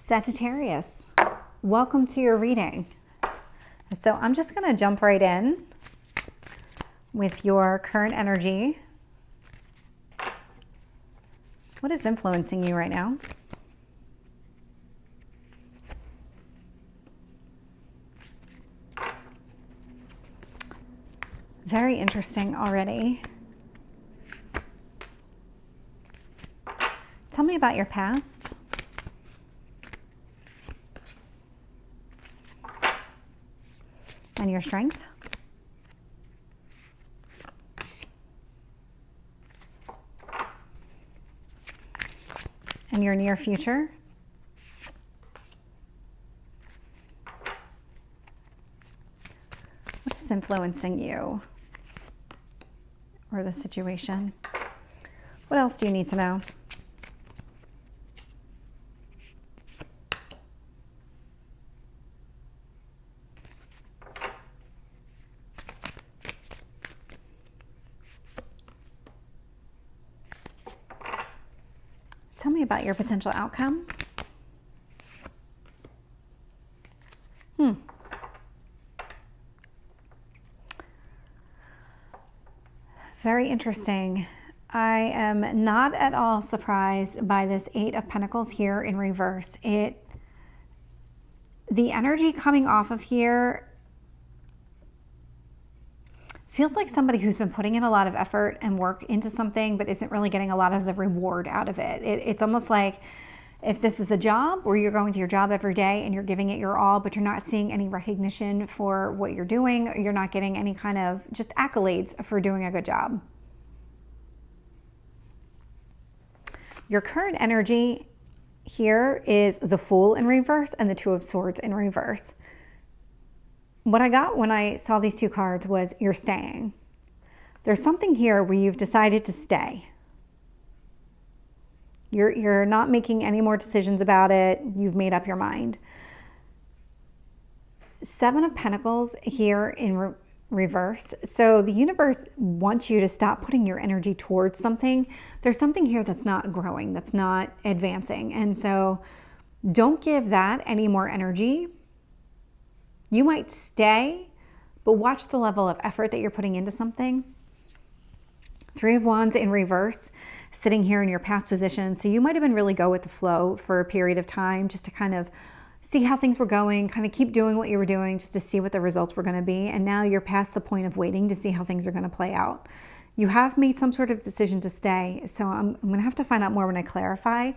Sagittarius, welcome to your reading. So I'm just going to jump right in with your current energy. What is influencing you right now? Very interesting already. Tell me about your past. And your strength. And your near future. What is influencing you or the situation? What else do you need to know? Tell me about your potential outcome. Very interesting. I am not at all surprised by this Eight of Pentacles here in reverse. The energy coming off of here feels like somebody who's been putting in a lot of effort and work into something, but isn't really getting a lot of the reward out of it. It's almost like if this is a job where you're going to your job every day and you're giving it your all, but you're not seeing any recognition for what you're doing, you're not getting any kind of just accolades for doing a good job. Your current energy here is the Fool in reverse and the Two of Swords in reverse. What I got when I saw these two cards was you're staying. There's something here where you've decided to stay. You're not making any more decisions about it. You've made up your mind. Seven of Pentacles here in reverse. So the universe wants you to stop putting your energy towards something. There's something here that's not growing, that's not advancing. And so don't give that any more energy. You might stay, but watch the level of effort that you're putting into something. Three of Wands in reverse, sitting here in your past position. So you might have been really go with the flow for a period of time just to kind of see how things were going, kind of keep doing what you were doing just to see what the results were going to be. And now you're past the point of waiting to see how things are going to play out. You have made some sort of decision to stay. So I'm going to have to find out more when I clarify.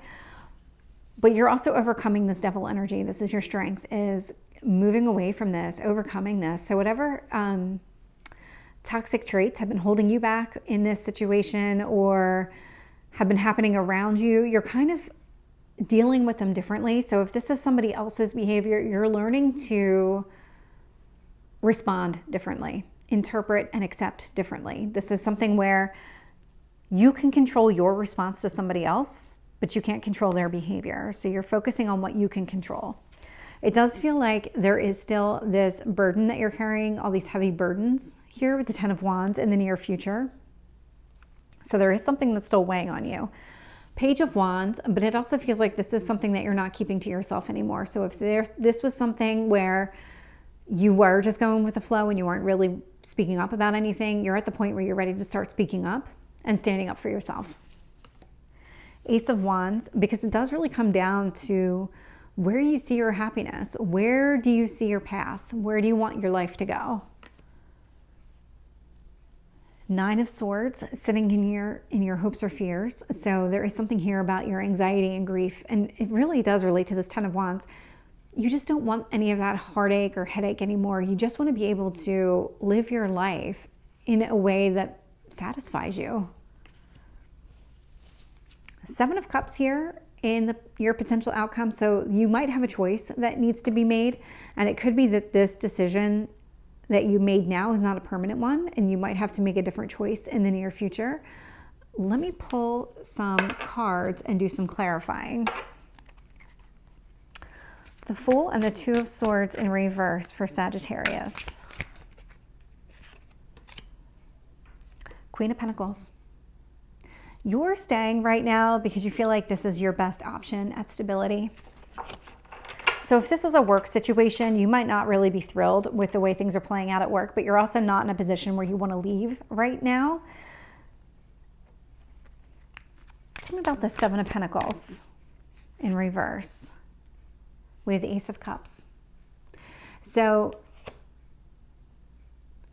But you're also overcoming this devil energy. This is your strength, is moving away from this, overcoming this. So whatever toxic traits have been holding you back in this situation or have been happening around you, you're kind of dealing with them differently. So if this is somebody else's behavior, you're learning to respond differently, interpret and accept differently. This is something where you can control your response to somebody else, but you can't control their behavior. So you're focusing on what you can control. It does feel like there is still this burden that you're carrying, all these heavy burdens here with the Ten of Wands in the near future. So there is something that's still weighing on you. Page of Wands, but it also feels like this is something that you're not keeping to yourself anymore. So if this was something where you were just going with the flow and you weren't really speaking up about anything, you're at the point where you're ready to start speaking up and standing up for yourself. Ace of Wands, because it does really come down to where you see your happiness. Where do you see your path? Where do you want your life to go? Nine of Swords, sitting in your hopes or fears. So there is something here about your anxiety and grief, and it really does relate to this Ten of Wands. You just don't want any of that heartache or headache anymore. You just want to be able to live your life in a way that satisfies you. Seven of Cups here in your potential outcome. So you might have a choice that needs to be made, and it could be that this decision that you made now is not a permanent one, and you might have to make a different choice in the near future. Let me pull some cards and do some clarifying. The Fool and the Two of Swords in reverse for Sagittarius. Queen of Pentacles. You're staying right now because you feel like this is your best option at stability. So if this is a work situation, you might not really be thrilled with the way things are playing out at work, but you're also not in a position where you want to leave right now. Tell me about the Seven of Pentacles in reverse. We have the Ace of Cups. So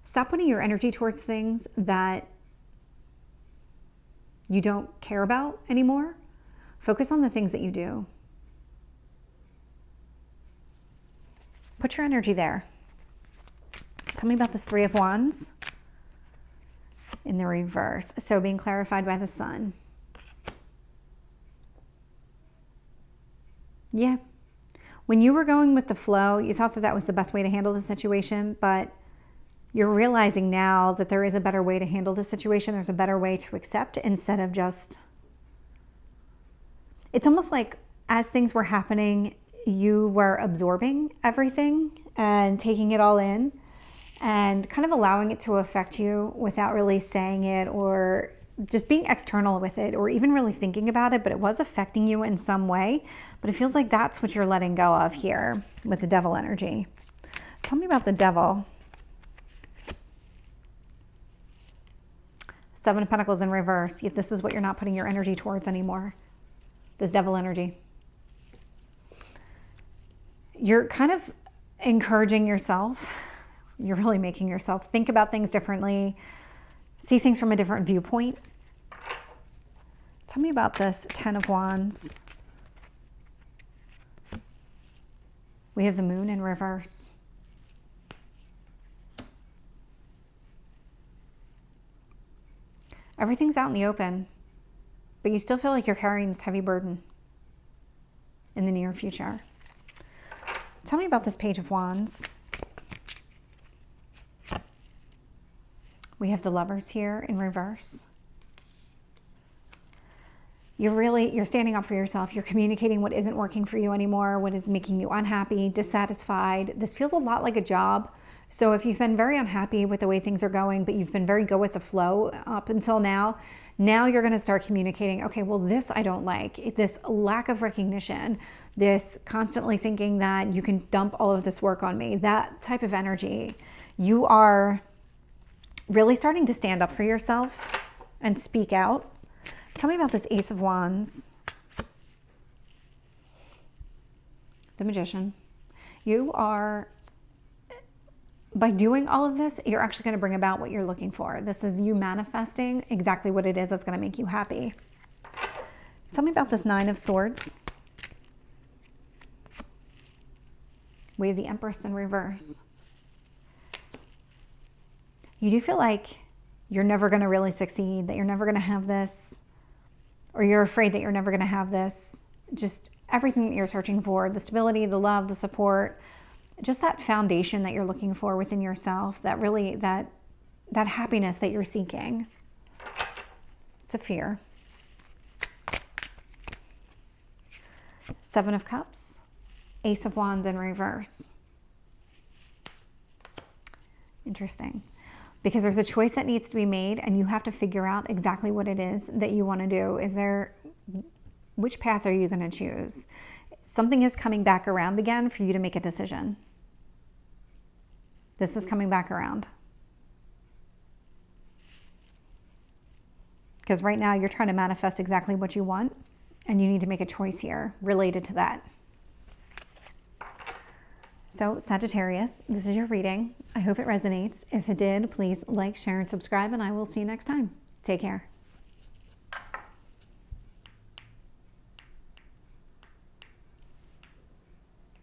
stop putting your energy towards things that you don't care about anymore. Focus on the things that you do. Put your energy there. Tell me about this Three of Wands in the reverse. So being clarified by the sun. Yeah. When you were going with the flow, you thought that that was the best way to handle the situation, but you're realizing now that there is a better way to handle the situation. There's a better way to accept instead of just... It's almost like as things were happening, you were absorbing everything and taking it all in and kind of allowing it to affect you without really saying it or just being external with it or even really thinking about it, but it was affecting you in some way. But it feels like that's what you're letting go of here with the Devil energy. Tell me about the Devil. Seven of Pentacles in reverse. Yet this is what you're not putting your energy towards anymore. This Devil energy. You're kind of encouraging yourself. You're really making yourself think about things differently, see things from a different viewpoint. Tell me about this Ten of Wands. We have the Moon in reverse. Everything's out in the open, but you still feel like you're carrying this heavy burden in the near future. Tell me about this Page of Wands. We have the Lovers here in reverse. You're standing up for yourself. You're communicating what isn't working for you anymore, what is making you unhappy, dissatisfied. This feels a lot like a job. So if you've been very unhappy with the way things are going, but you've been very go with the flow up until now you're going to start communicating, okay, well, this I don't like. This lack of recognition, this constantly thinking that you can dump all of this work on me, that type of energy. You are really starting to stand up for yourself and speak out. Tell me about this Ace of Wands. The Magician. You are, by doing all of this, you're actually going to bring about what you're looking for. This is you manifesting exactly what it is that's going to make you happy. Tell me about this Nine of Swords. We have the Empress in reverse. You do feel like you're never going to really succeed, that you're never going to have this, or you're afraid that you're never going to have this. Just everything that you're searching for, the stability, the love, the support, just that foundation that you're looking for within yourself, that really, that happiness that you're seeking. It's a fear. Seven of Cups, Ace of Wands in reverse. Interesting. Because there's a choice that needs to be made and you have to figure out exactly what it is that you want to do. Which path are you going to choose? Something is coming back around again for you to make a decision. This is coming back around. Because right now you're trying to manifest exactly what you want and you need to make a choice here related to that. So Sagittarius, this is your reading. I hope it resonates. If it did, please like, share, and subscribe, and I will see you next time. Take care.